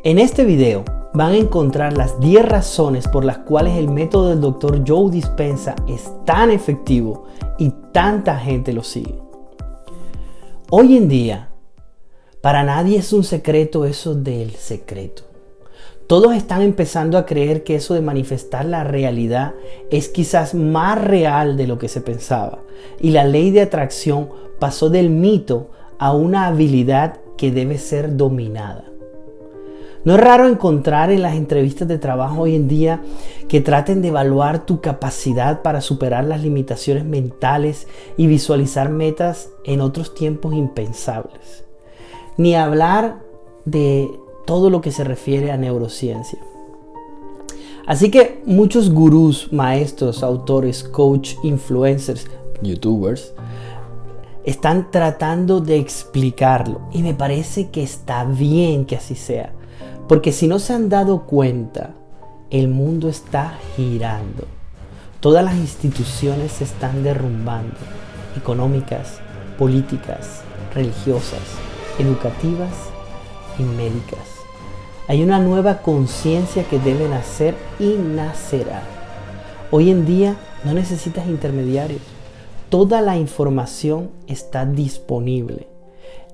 En este video van a encontrar las 10 razones por las cuales el método del Dr. Joe Dispenza es tan efectivo y tanta gente lo sigue. Hoy en día, para nadie es un secreto eso del secreto. Todos están empezando a creer que eso de manifestar la realidad es quizás más real de lo que se pensaba. Y la ley de atracción pasó del mito a una habilidad que debe ser dominada. No es raro encontrar en las entrevistas de trabajo hoy en día que traten de evaluar tu capacidad para superar las limitaciones mentales y visualizar metas en otros tiempos impensables. Ni hablar de todo lo que se refiere a neurociencia. Así que muchos gurús, maestros, autores, coach, influencers, youtubers, están tratando de explicarlo. Y me parece que está bien que así sea. Porque si no se han dado cuenta, el mundo está girando. Todas las instituciones se están derrumbando. Económicas, políticas, religiosas, educativas y médicas. Hay una nueva conciencia que debe nacer y nacerá. Hoy en día no necesitas intermediarios. Toda la información está disponible.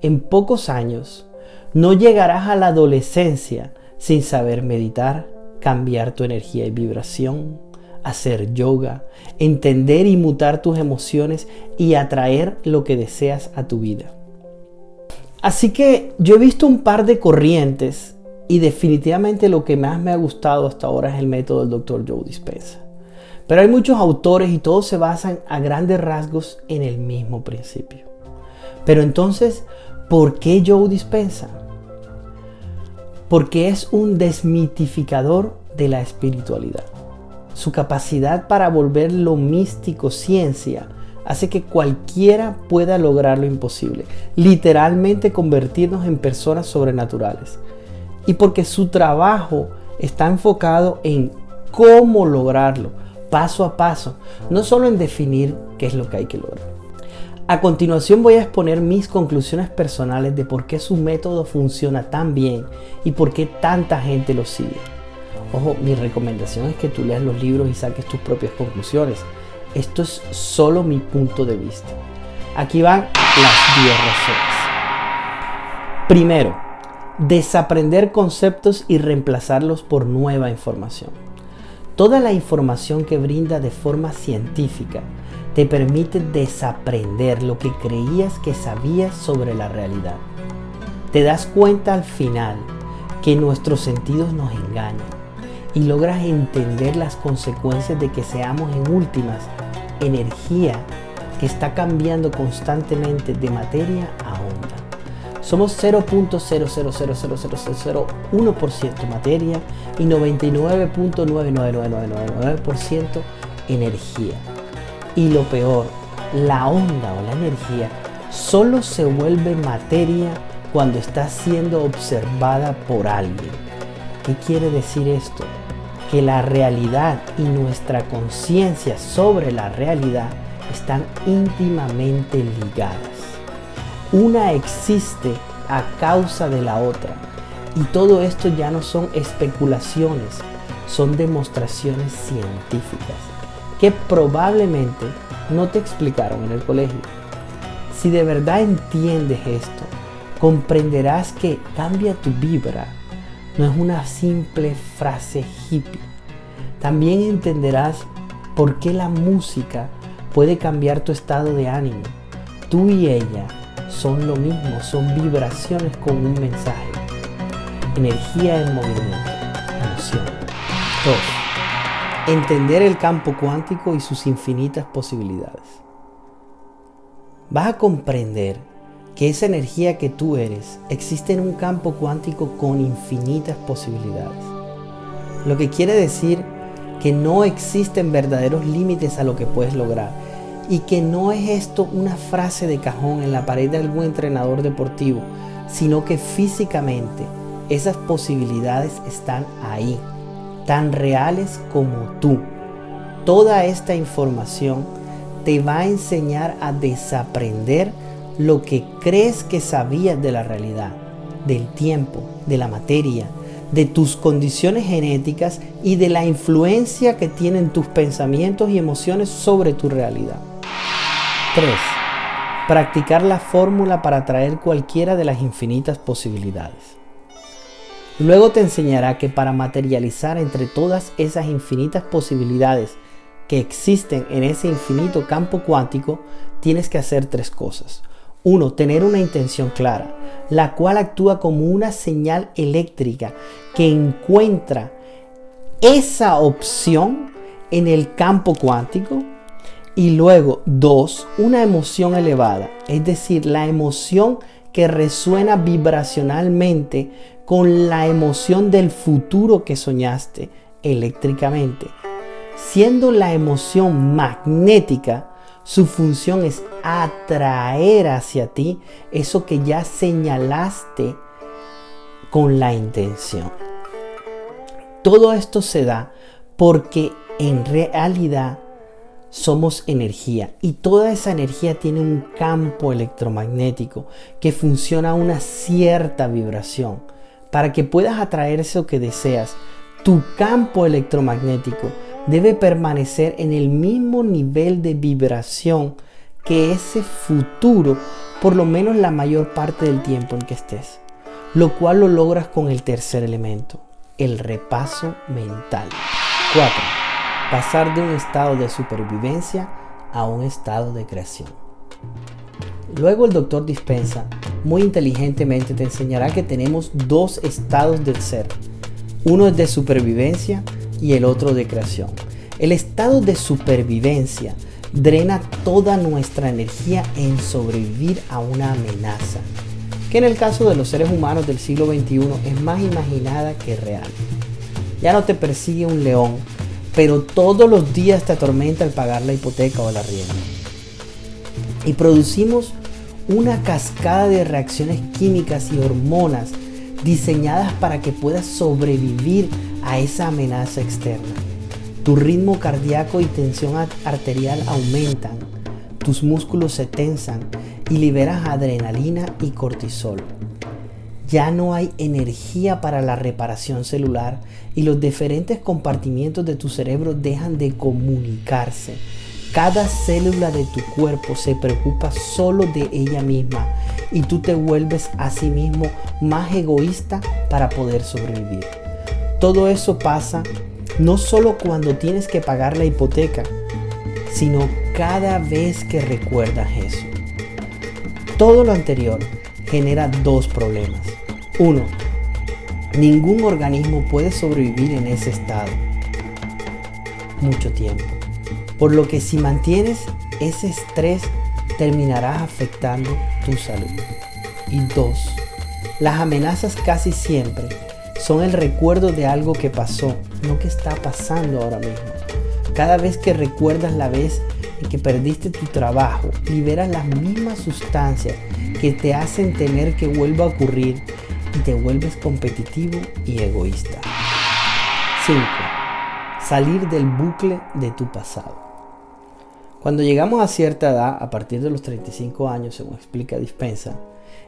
En pocos años no llegarás a la adolescencia sin saber meditar, cambiar tu energía y vibración, hacer yoga, entender y mutar tus emociones y atraer lo que deseas a tu vida. Así que yo he visto un par de corrientes y definitivamente lo que más me ha gustado hasta ahora es el método del Dr. Joe Dispenza. Pero hay muchos autores y todos se basan a grandes rasgos en el mismo principio. Pero entonces, ¿por qué Joe Dispenza? Porque es un desmitificador de la espiritualidad. Su capacidad para volver lo místico ciencia hace que cualquiera pueda lograr lo imposible, literalmente convertirnos en personas sobrenaturales. Y porque su trabajo está enfocado en cómo lograrlo, paso a paso, no solo en definir qué es lo que hay que lograr. A continuación voy a exponer mis conclusiones personales de por qué su método funciona tan bien y por qué tanta gente lo sigue. Ojo, mi recomendación es que tú leas los libros y saques tus propias conclusiones. Esto es solo mi punto de vista. Aquí van las 10 razones. Primero, desaprender conceptos y reemplazarlos por nueva información. Toda la información que brinda de forma científica te permite desaprender lo que creías que sabías sobre la realidad. Te das cuenta al final que nuestros sentidos nos engañan y logras entender las consecuencias de que seamos en últimas energía que está cambiando constantemente de materia a onda. Somos 0.0000001% materia y 99.99999% energía. Y lo peor, la onda o la energía solo se vuelve materia cuando está siendo observada por alguien. ¿Qué quiere decir esto? Que la realidad y nuestra conciencia sobre la realidad están íntimamente ligadas. Una existe a causa de la otra. Y todo esto ya no son especulaciones, son demostraciones científicas que probablemente no te explicaron en el colegio. Si de verdad entiendes esto, comprenderás que cambia tu vibra no es una simple frase hippie. También entenderás por qué la música puede cambiar tu estado de ánimo. Tú y ella son lo mismo, son vibraciones con un mensaje. Energía en movimiento, emoción. 2. Entender el campo cuántico y sus infinitas posibilidades. Vas a comprender que esa energía que tú eres existe en un campo cuántico con infinitas posibilidades. Lo que quiere decir que no existen verdaderos límites a lo que puedes lograr y que no es esto una frase de cajón en la pared de algún entrenador deportivo, sino que físicamente esas posibilidades están ahí, tan reales como tú. Toda esta información te va a enseñar a desaprender lo que crees que sabías de la realidad, del tiempo, de la materia, de tus condiciones genéticas y de la influencia que tienen tus pensamientos y emociones sobre tu realidad. 3. Practicar la fórmula para atraer cualquiera de las infinitas posibilidades. Luego te enseñará que para materializar entre todas esas infinitas posibilidades que existen en ese infinito campo cuántico, tienes que hacer 3 cosas. 1. Tener una intención clara, la cual actúa como una señal eléctrica que encuentra esa opción en el campo cuántico. Y luego, 2. Una emoción elevada, es decir, la emoción que resuena vibracionalmente con la emoción del futuro que soñaste eléctricamente. Siendo la emoción magnética, su función es atraer hacia ti eso que ya señalaste con la intención. Todo esto se da porque en realidad somos energía y toda esa energía tiene un campo electromagnético que funciona a una cierta vibración. Para que puedas atraer eso que deseas, tu campo electromagnético debe permanecer en el mismo nivel de vibración que ese futuro, por lo menos la mayor parte del tiempo en que estés, lo cual lo logras con el tercer elemento, el repaso mental. 4. Pasar de un estado de supervivencia a un estado de creación. Luego el Dr. Dispenza muy inteligentemente te enseñará que tenemos 2 estados del ser. Uno es de supervivencia y el otro de creación. El estado de supervivencia drena toda nuestra energía en sobrevivir a una amenaza, que en el caso de los seres humanos del siglo XXI es más imaginada que real. Ya no te persigue un león, pero todos los días te atormenta el pagar la hipoteca o el arriendo. Y producimos una cascada de reacciones químicas y hormonas diseñadas para que puedas sobrevivir a esa amenaza externa. Tu ritmo cardíaco y tensión arterial aumentan, tus músculos se tensan y liberas adrenalina y cortisol. Ya no hay energía para la reparación celular y los diferentes compartimientos de tu cerebro dejan de comunicarse. Cada célula de tu cuerpo se preocupa solo de ella misma y tú te vuelves a sí mismo más egoísta para poder sobrevivir. Todo eso pasa no solo cuando tienes que pagar la hipoteca, sino cada vez que recuerdas eso. Todo lo anterior genera 2 problemas. 1. Ningún organismo puede sobrevivir en ese estado mucho tiempo. Por lo que si mantienes ese estrés, terminarás afectando tu salud. Y 2. Las amenazas casi siempre son el recuerdo de algo que pasó, no que está pasando ahora mismo. Cada vez que recuerdas la vez en que perdiste tu trabajo, liberas las mismas sustancias que te hacen temer que vuelva a ocurrir y te vuelves competitivo y egoísta. 5. Salir del bucle de tu pasado. Cuando llegamos a cierta edad, a partir de los 35 años, según explica Dispenza,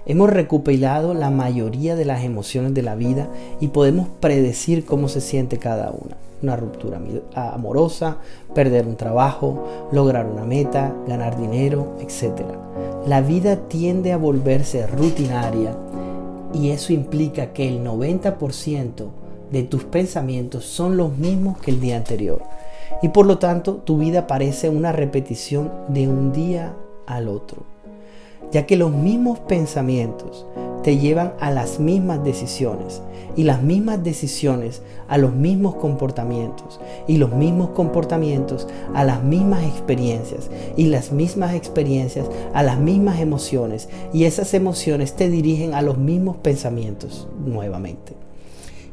hemos recopilado la mayoría de las emociones de la vida y podemos predecir cómo se siente cada una. Una ruptura amorosa, perder un trabajo, lograr una meta, ganar dinero, etc. La vida tiende a volverse rutinaria y eso implica que el 90% de tus pensamientos son los mismos que el día anterior. Y por lo tanto, tu vida parece una repetición de un día al otro, ya que los mismos pensamientos te llevan a las mismas decisiones y las mismas decisiones a los mismos comportamientos y los mismos comportamientos a las mismas experiencias y las mismas experiencias a las mismas emociones y esas emociones te dirigen a los mismos pensamientos nuevamente.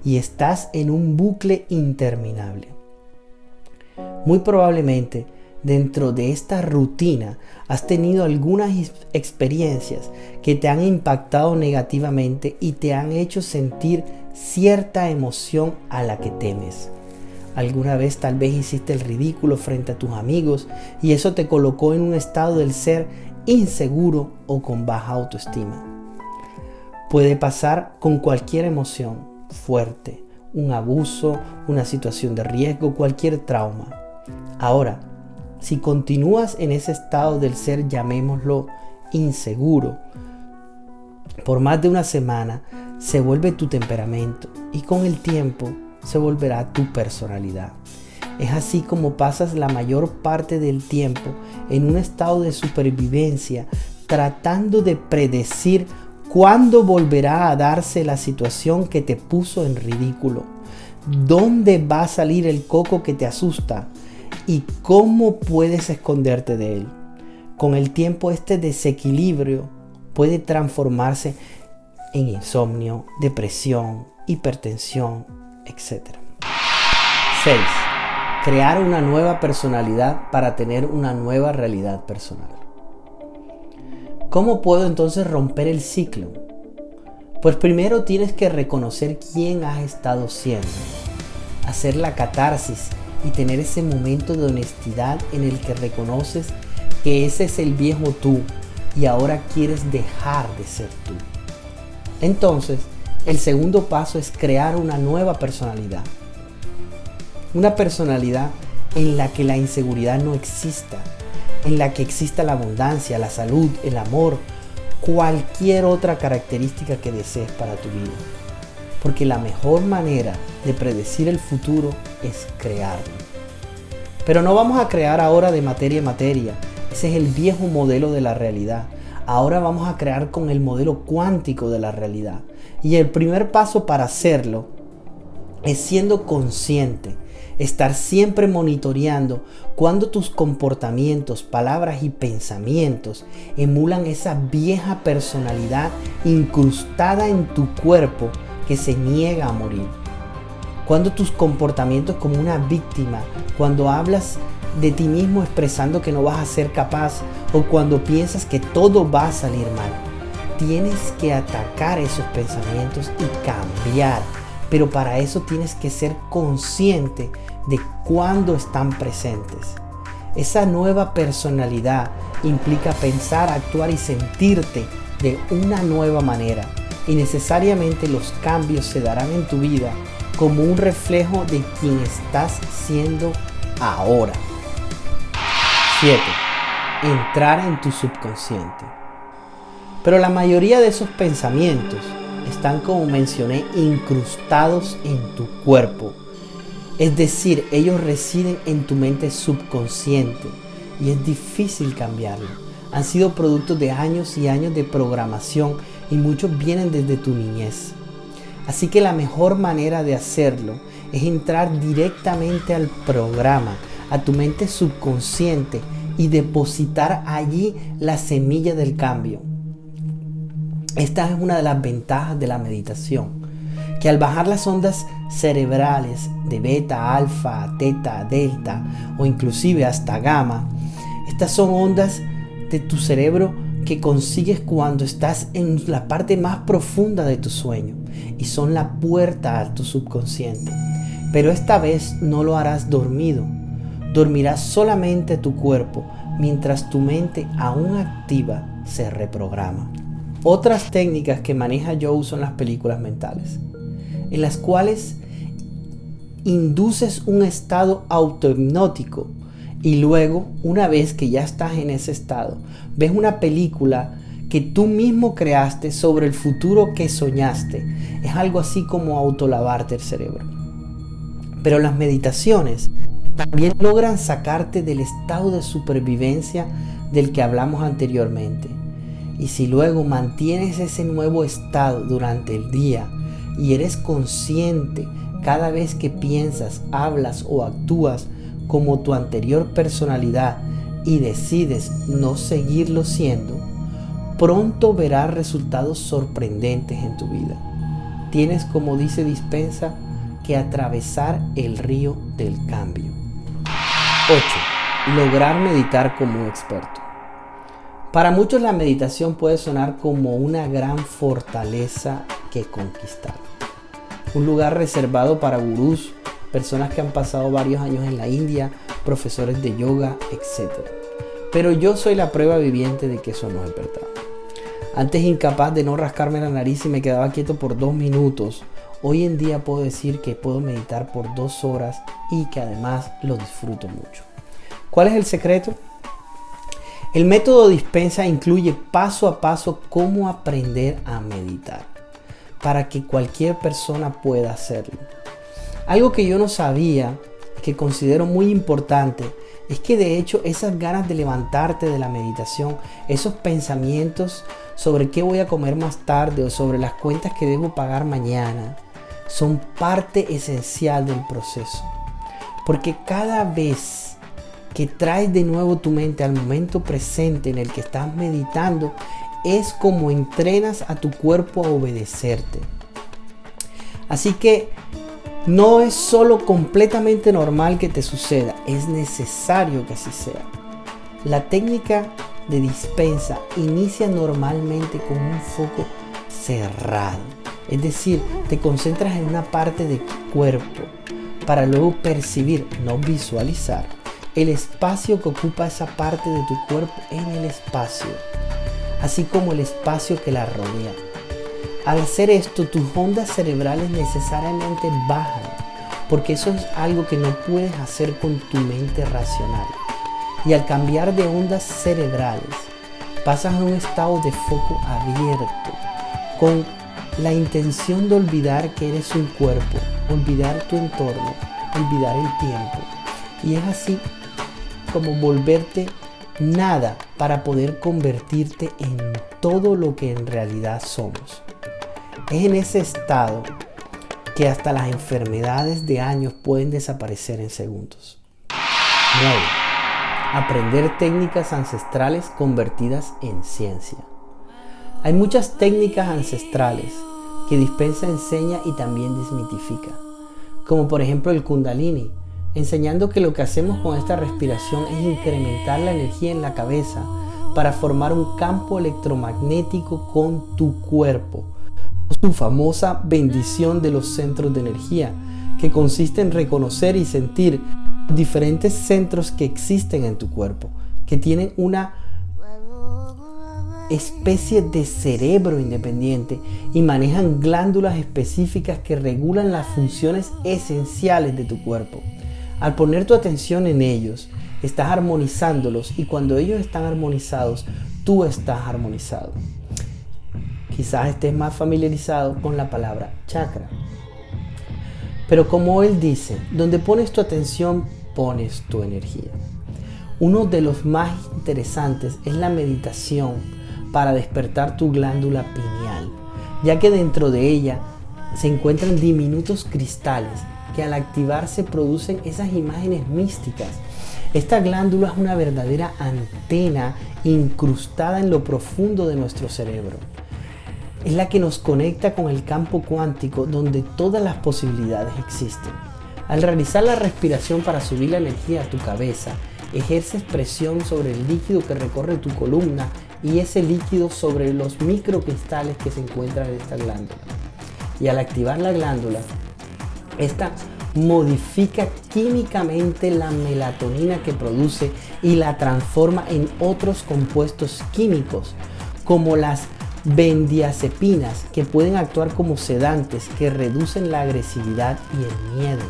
Y estás en un bucle interminable. Muy probablemente dentro de esta rutina has tenido algunas experiencias que te han impactado negativamente y te han hecho sentir cierta emoción a la que temes. Alguna vez tal vez hiciste el ridículo frente a tus amigos y eso te colocó en un estado del ser inseguro o con baja autoestima. Puede pasar con cualquier emoción fuerte, un abuso, una situación de riesgo, cualquier trauma. Ahora, si continúas en ese estado del ser, llamémoslo inseguro, por más de una semana, se vuelve tu temperamento y con el tiempo se volverá tu personalidad. Es así como pasas la mayor parte del tiempo en un estado de supervivencia, tratando de predecir cuándo volverá a darse la situación que te puso en ridículo, dónde va a salir el coco que te asusta y cómo puedes esconderte de él. Con el tiempo, este desequilibrio puede transformarse en insomnio, depresión, hipertensión, etc. 6. Crear una nueva personalidad para tener una nueva realidad personal. ¿Cómo puedo entonces romper el ciclo? Pues primero tienes que reconocer quién has estado siendo, hacer la catarsis y tener ese momento de honestidad en el que reconoces que ese es el viejo tú y ahora quieres dejar de ser tú. Entonces, el segundo paso es crear una nueva personalidad. Una personalidad en la que la inseguridad no exista, en la que exista la abundancia, la salud, el amor, cualquier otra característica que desees para tu vida. Porque la mejor manera de predecir el futuro es crearlo. Pero no vamos a crear ahora de materia en materia. Ese es el viejo modelo de la realidad. Ahora vamos a crear con el modelo cuántico de la realidad. Y el primer paso para hacerlo es siendo consciente. Estar siempre monitoreando cuando tus comportamientos, palabras y pensamientos emulan esa vieja personalidad incrustada en tu cuerpo que se niega a morir. Cuando tus comportamientos como una víctima, cuando hablas de ti mismo expresando que no vas a ser capaz o cuando piensas que todo va a salir mal. Tienes que atacar esos pensamientos y cambiar. Pero para eso tienes que ser consciente de cuándo están presentes. Esa nueva personalidad implica pensar, actuar y sentirte de una nueva manera. Y necesariamente los cambios se darán en tu vida como un reflejo de quien estás siendo ahora. 7. Entrar en tu subconsciente. Pero la mayoría de esos pensamientos están, como mencioné, incrustados en tu cuerpo. Es decir, ellos residen en tu mente subconsciente y es difícil cambiarlo. Han sido productos de años y años de programación y muchos vienen desde tu niñez. Así que la mejor manera de hacerlo es entrar directamente al programa, a tu mente subconsciente y depositar allí la semilla del cambio. Esta es una de las ventajas de la meditación, que al bajar las ondas cerebrales de beta, alfa, teta, delta o inclusive hasta gamma, estas son ondas de tu cerebro que consigues cuando estás en la parte más profunda de tu sueño y son la puerta a tu subconsciente. Pero esta vez no lo harás dormido, dormirás solamente tu cuerpo mientras tu mente aún activa se reprograma. Otras técnicas que maneja Joe son las películas mentales, en las cuales induces un estado autohipnótico y luego, una vez que ya estás en ese estado, ves una película que tú mismo creaste sobre el futuro que soñaste. Es algo así como autolavarte el cerebro. Pero las meditaciones también logran sacarte del estado de supervivencia del que hablamos anteriormente. Y si luego mantienes ese nuevo estado durante el día y eres consciente cada vez que piensas, hablas o actúas como tu anterior personalidad y decides no seguirlo siendo, pronto verás resultados sorprendentes en tu vida. Tienes, como dice Dispensa, que atravesar el río del cambio. 8. Lograr meditar como un experto. Para muchos la meditación puede sonar como una gran fortaleza que conquistar. Un lugar reservado para gurús, personas que han pasado varios años en la India, profesores de yoga, etc. Pero yo soy la prueba viviente de que eso no es verdad. Antes incapaz de no rascarme la nariz y me quedaba quieto por 2 minutos Hoy en día puedo decir que puedo meditar por 2 horas y que además lo disfruto mucho. ¿Cuál es el secreto? El método Dispensa incluye paso a paso cómo aprender a meditar para que cualquier persona pueda hacerlo. Algo que yo no sabía, que considero muy importante, es que de hecho esas ganas de levantarte de la meditación, esos pensamientos sobre qué voy a comer más tarde o sobre las cuentas que debo pagar mañana, son parte esencial del proceso. Porque cada vez que traes de nuevo tu mente al momento presente en el que estás meditando, es como entrenas a tu cuerpo a obedecerte. Así que no es solo completamente normal que te suceda, es necesario que así sea. La técnica de Dispensa inicia normalmente con un foco cerrado. Es decir, te concentras en una parte de tu cuerpo para luego percibir, no visualizar, el espacio que ocupa esa parte de tu cuerpo en el espacio, así como el espacio que la rodea. Al hacer esto, tus ondas cerebrales necesariamente bajan, porque eso es algo que no puedes hacer con tu mente racional. Y al cambiar de ondas cerebrales, pasas a un estado de foco abierto, con la intención de olvidar que eres un cuerpo, olvidar tu entorno, olvidar el tiempo. Y es así como volverte nada para poder convertirte en todo lo que en realidad somos. Es en ese estado que hasta las enfermedades de años pueden desaparecer en segundos. 9. Aprender técnicas ancestrales convertidas en ciencia. Hay muchas técnicas ancestrales que Dispensa enseña y también desmitifica, como por ejemplo el Kundalini, enseñando que lo que hacemos con esta respiración es incrementar la energía en la cabeza para formar un campo electromagnético con tu cuerpo. Su famosa bendición de los centros de energía, que consiste en reconocer y sentir diferentes centros que existen en tu cuerpo, que tienen una especie de cerebro independiente y manejan glándulas específicas que regulan las funciones esenciales de tu cuerpo. Al poner tu atención en ellos, estás armonizándolos, y cuando ellos están armonizados, tú estás armonizado. Quizás estés más familiarizado con la palabra chakra. Pero como él dice, donde pones tu atención, pones tu energía. Uno de los más interesantes es la meditación para despertar tu glándula pineal, ya que dentro de ella se encuentran diminutos cristales que al activarse producen esas imágenes místicas. Esta glándula es una verdadera antena incrustada en lo profundo de nuestro cerebro. Es la que nos conecta con el campo cuántico, donde todas las posibilidades existen. Al realizar la respiración para subir la energía a tu cabeza, ejerces presión sobre el líquido que recorre tu columna y ese líquido sobre los microcristales que se encuentran en esta glándula. Y al activar la glándula, esta modifica químicamente la melatonina que produce y la transforma en otros compuestos químicos, como las bendiazepinas, que pueden actuar como sedantes que reducen la agresividad y el miedo.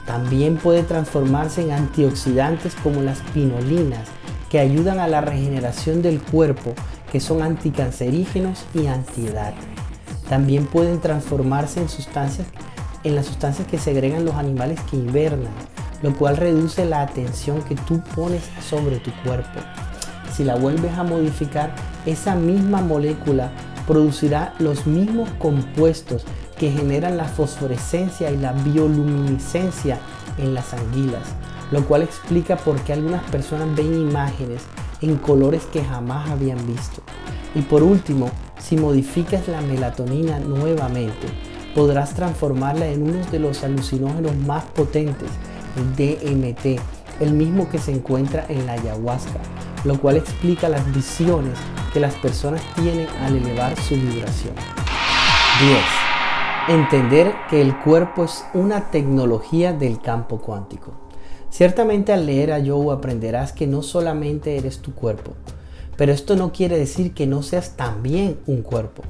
También puede transformarse en antioxidantes como las pinolinas, que ayudan a la regeneración del cuerpo, que son anticancerígenos y antiedad. También pueden transformarse en las sustancias que segregan los animales que hibernan, lo cual reduce la atención que tú pones sobre tu cuerpo. Si la vuelves a modificar, esa misma molécula producirá los mismos compuestos que generan la fosforescencia y la bioluminiscencia en las anguilas, lo cual explica por qué algunas personas ven imágenes en colores que jamás habían visto. Y por último, si modificas la melatonina nuevamente, podrás transformarla en uno de los alucinógenos más potentes, el DMT, el mismo que se encuentra en la ayahuasca, lo cual explica las visiones que las personas tienen al elevar su vibración. 10. Entender que el cuerpo es una tecnología del campo cuántico. Ciertamente al leer a Joe aprenderás que no solamente eres tu cuerpo, pero esto no quiere decir que no seas también un cuerpo.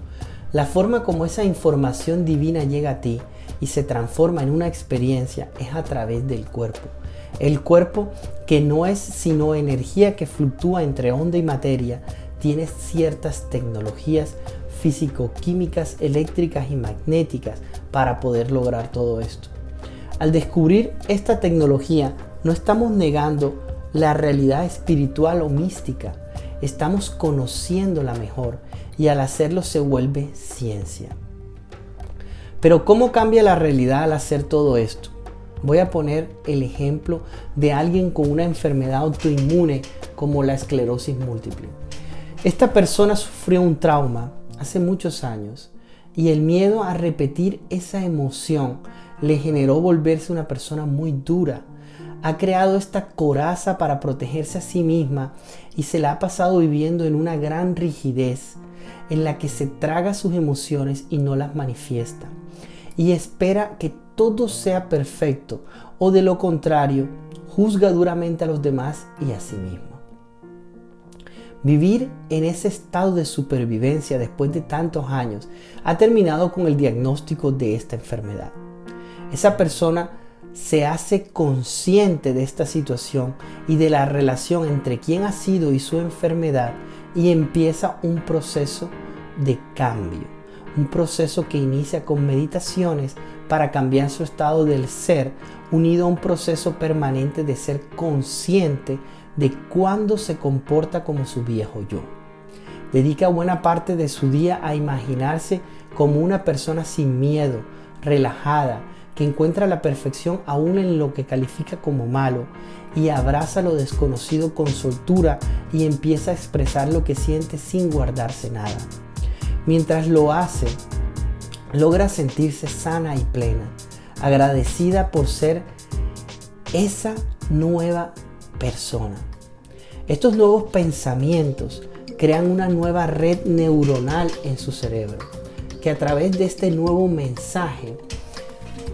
La forma como esa información divina llega a ti y se transforma en una experiencia es a través del cuerpo. El cuerpo, que no es sino energía que fluctúa entre onda y materia, tiene ciertas tecnologías físico-químicas, eléctricas y magnéticas para poder lograr todo esto. Al descubrir esta tecnología, no estamos negando la realidad espiritual o mística, estamos conociéndola mejor y al hacerlo se vuelve ciencia. Pero ¿cómo cambia la realidad al hacer todo esto? Voy a poner el ejemplo de alguien con una enfermedad autoinmune como la esclerosis múltiple. Esta persona sufrió un trauma hace muchos años y el miedo a repetir esa emoción le generó volverse una persona muy dura. Ha creado esta coraza para protegerse a sí misma y se la ha pasado viviendo en una gran rigidez en la que se traga sus emociones y no las manifiesta. Y espera que todo sea perfecto o de lo contrario, juzga duramente a los demás y a sí mismo. Vivir en ese estado de supervivencia después de tantos años ha terminado con el diagnóstico de esta enfermedad. Esa persona se hace consciente de esta situación y de la relación entre quién ha sido y su enfermedad y empieza un proceso de cambio, un proceso que inicia con meditaciones para cambiar su estado del ser, unido a un proceso permanente de ser consciente de cuándo se comporta como su viejo yo. Dedica buena parte de su día a imaginarse como una persona sin miedo, relajada, que encuentra la perfección aún en lo que califica como malo y abraza lo desconocido con soltura y empieza a expresar lo que siente sin guardarse nada. Mientras lo hace, logra sentirse sana y plena, agradecida por ser esa nueva persona. Estos nuevos pensamientos crean una nueva red neuronal en su cerebro, que a través de este nuevo mensaje,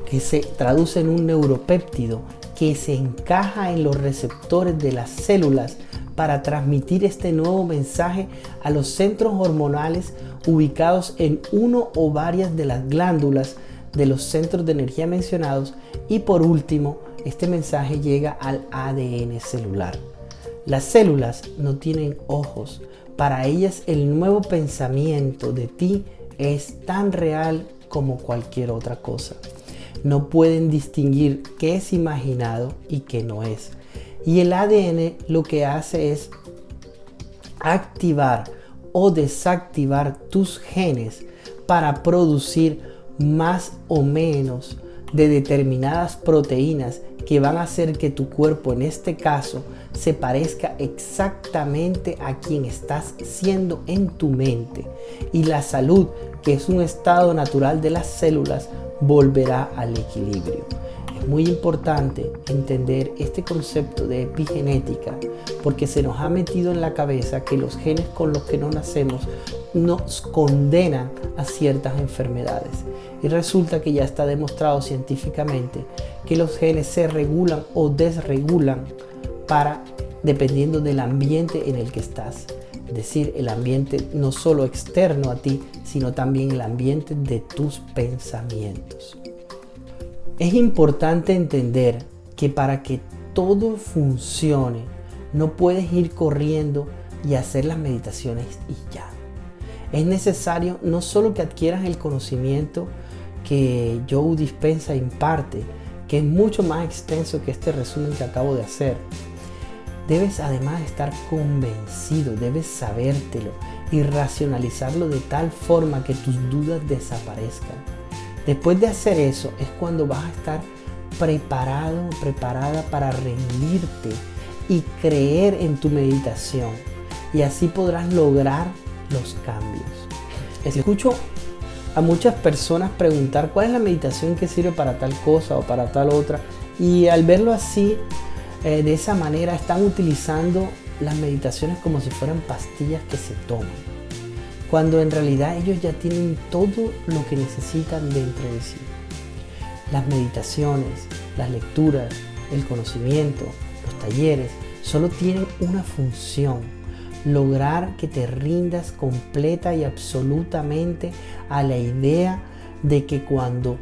que se traduce en un neuropéptido, que se encaja en los receptores de las células para transmitir este nuevo mensaje a los centros hormonales ubicados en uno o varias de las glándulas de los centros de energía mencionados, y por último, este mensaje llega al ADN celular. Las células no tienen ojos. Para ellas el nuevo pensamiento de ti es tan real como cualquier otra cosa. No pueden distinguir qué es imaginado y qué no es. Y el ADN lo que hace es activar o desactivar tus genes para producir más o menos de determinadas proteínas que van a hacer que tu cuerpo, en este caso, se parezca exactamente a quien estás siendo en tu mente. Y la salud, que es un estado natural de las células, volverá al equilibrio. Es muy importante entender este concepto de epigenética porque se nos ha metido en la cabeza que los genes con los que no nacemos nos condenan a ciertas enfermedades. Y resulta que ya está demostrado científicamente que los genes se regulan o desregulan dependiendo del ambiente en el que estás. Es decir, el ambiente no solo externo a ti, sino también el ambiente de tus pensamientos. Es importante entender que para que todo funcione, no puedes ir corriendo y hacer las meditaciones y ya. Es necesario no solo que adquieras el conocimiento que Joe Dispenza imparte, que es mucho más extenso que este resumen que acabo de hacer. Debes además estar convencido, debes sabértelo y racionalizarlo de tal forma que tus dudas desaparezcan. Después de hacer eso es cuando vas a estar preparado, preparada para rendirte y creer en tu meditación, y así podrás lograr los cambios. Escucho a muchas personas preguntar cuál es la meditación que sirve para tal cosa o para tal otra, y al verlo así, de esa manera, están utilizando las meditaciones como si fueran pastillas que se toman, cuando en realidad ellos ya tienen todo lo que necesitan dentro de sí. Las meditaciones, las lecturas, el conocimiento, los talleres, solo tienen una función: lograr que te rindas completa y absolutamente a la idea de que cuando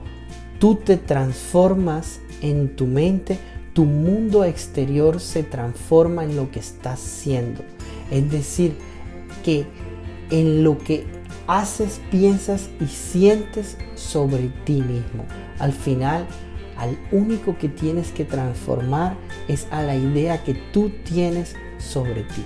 tú te transformas en tu mente, tu mundo exterior se transforma en lo que estás siendo. Es decir, que en lo que haces, piensas y sientes sobre ti mismo. Al final, al único que tienes que transformar es a la idea que tú tienes sobre ti.